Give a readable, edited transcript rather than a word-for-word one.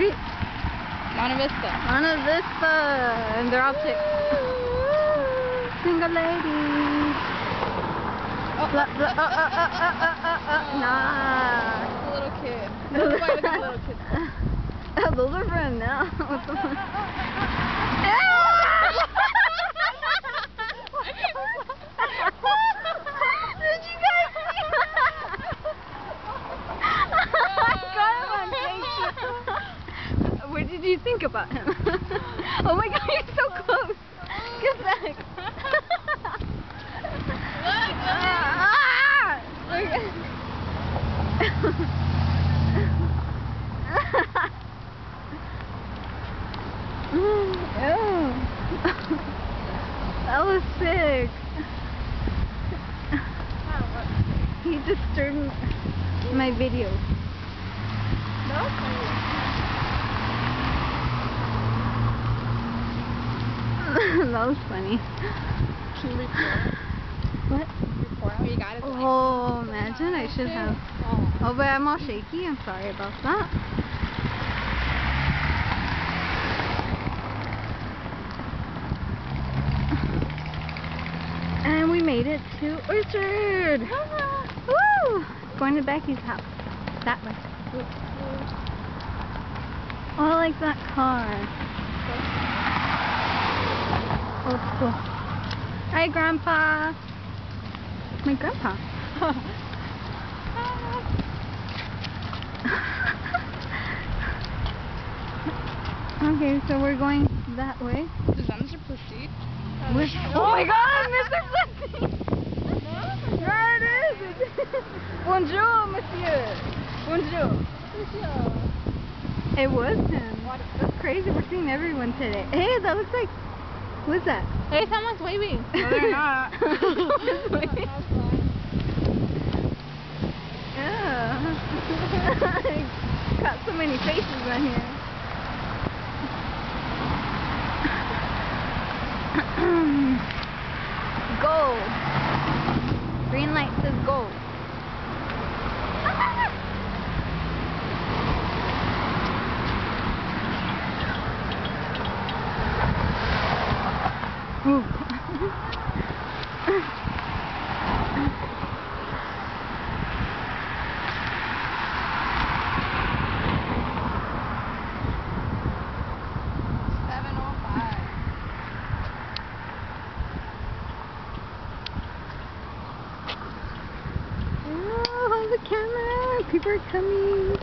Street? Monte Vista. Monte Vista. And they're all chicks. Single ladies. Nah. It's a little kid. That's why the little kid. Oh, those are for now. What's the one? Did you guys see that? I got him on tape. What did you think about him? Oh my god, you're so close. Get back. That was sick. He disturbed my video. That was funny. Can you record? What? Record how you got it? Oh, imagine I should have. Oh, but I'm all shaky. I'm sorry about that. And we made it to Orchard. Woo! Going to Becky's house. That way. Oh, I like that car. Old school. Hi, Grandpa. My grandpa. Okay, so we're going that way. Is that Mr. Placide? Oh my god, Mr. Placide! Yeah, it is! Bonjour, monsieur! Bonjour! It was him. That's crazy, we're seeing everyone today. Hey, that looks like... Who is that? Hey, someone's waving. No, they're not. Yeah. Got so many faces on here. Gold. Green light says gold. Ooh. Oh, the camera! People are coming.